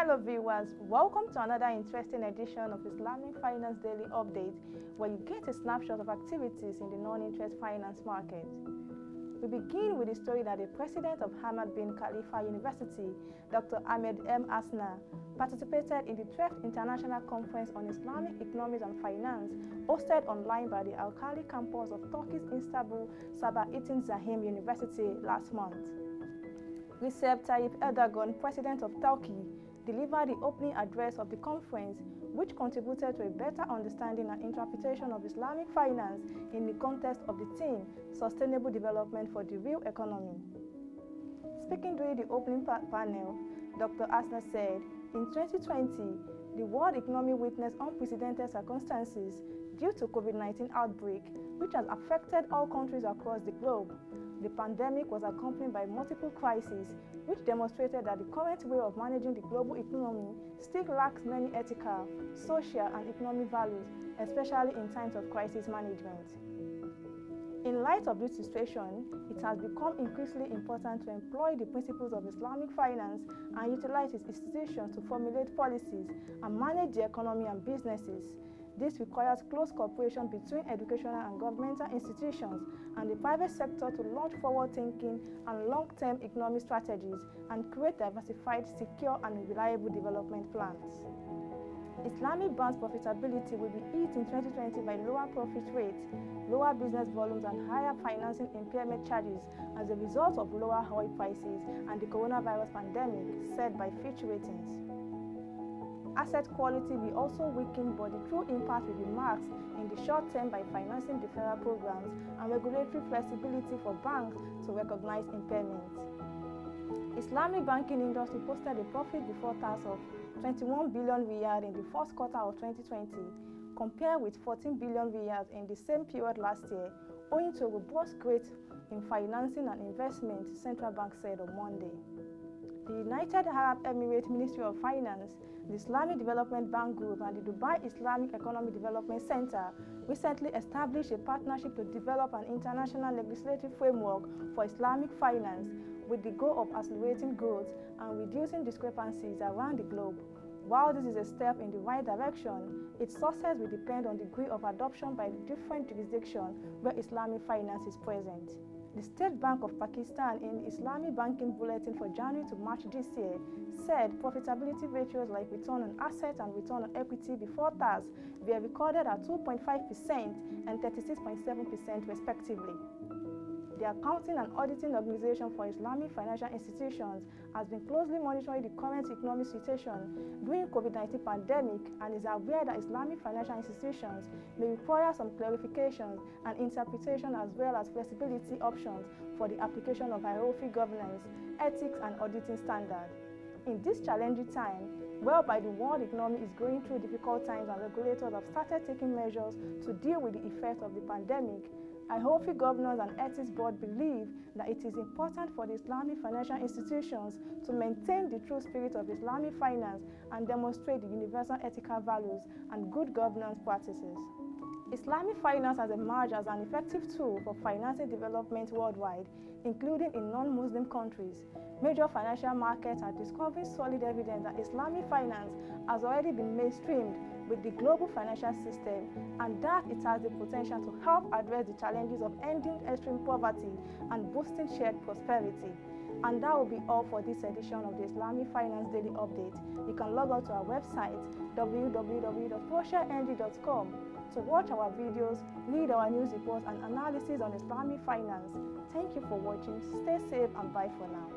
Hello viewers, welcome to another interesting edition of Islamic Finance Daily Update, where you get a snapshot of activities in the non-interest finance market. We begin with the story that the president of Hamad bin Khalifa University, Dr. Ahmed M. Asna, participated in the 12th International Conference on Islamic Economics and Finance, hosted online by the Al-Khali campus of Turkey's Istanbul Sabahattin Zahim University last month. Recep Tayyip Erdogan, president of Turkey, delivered the opening address of the conference, which contributed to a better understanding and interpretation of Islamic finance in the context of the theme, Sustainable Development for the Real Economy. Speaking during the opening panel, Dr. Asna said, in 2020, the world economy witnessed unprecedented circumstances due to COVID-19 outbreak, which has affected all countries across the globe. The pandemic was accompanied by multiple crises, which demonstrated that the current way of managing the global economy still lacks many ethical, social, and economic values, especially in times of crisis management. In light of this situation, it has become increasingly important to employ the principles of Islamic finance and utilize its institutions to formulate policies and manage the economy and businesses. This requires close cooperation between educational and governmental institutions and the private sector to launch forward-thinking and long-term economic strategies and create diversified, secure, and reliable development plans. Islamic Bank's profitability will be hit in 2020 by lower profit rates, lower business volumes, and higher financing impairment charges as a result of lower oil prices and the coronavirus pandemic, said by Fitch Ratings. Asset quality will also weaken, but the true impact will be masked in the short term by financing deferral programs and regulatory flexibility for banks to recognize impairments. Islamic banking industry posted a profit before tax of 21 billion riyal in the first quarter of 2020, compared with 14 billion riyal in the same period last year, owing to robust growth in financing and investment, Central Bank said on Monday. The United Arab Emirates Ministry of Finance, the Islamic Development Bank Group, and the Dubai Islamic Economic Development Center recently established a partnership to develop an international legislative framework for Islamic finance with the goal of accelerating growth and reducing discrepancies around the globe. While this is a step in the right direction, its success will depend on the degree of adoption by the different jurisdictions where Islamic finance is present. The State Bank of Pakistan, in the Islamic Banking Bulletin for January to March this year, said profitability ratios like return on assets and return on equity before tax were recorded at 2.5% and 36.7% respectively. The Accounting and Auditing Organization for Islamic Financial Institutions has been closely monitoring the current economic situation during COVID-19 pandemic and is aware that Islamic financial institutions may require some clarifications and interpretation as well as flexibility options for the application of healthy governance, ethics, and auditing standards. In this challenging time, whereby the world economy is going through difficult times and regulators have started taking measures to deal with the effects of the pandemic, IHOFI governors and ethics board believe that it is important for the Islamic financial institutions to maintain the true spirit of Islamic finance and demonstrate the universal ethical values and good governance practices. Islamic finance has emerged as an effective tool for financing development worldwide, including in non-Muslim countries. Major financial markets are discovering solid evidence that Islamic finance has already been mainstreamed with the global financial system and that it has the potential to help address the challenges of ending extreme poverty and boosting shared prosperity. And that will be all for this edition of the Islamic Finance Daily Update. You can log on to our website www.prosherng.com to watch our videos, read our news reports and analysis on Islamic finance. Thank you for watching. Stay safe and bye for now.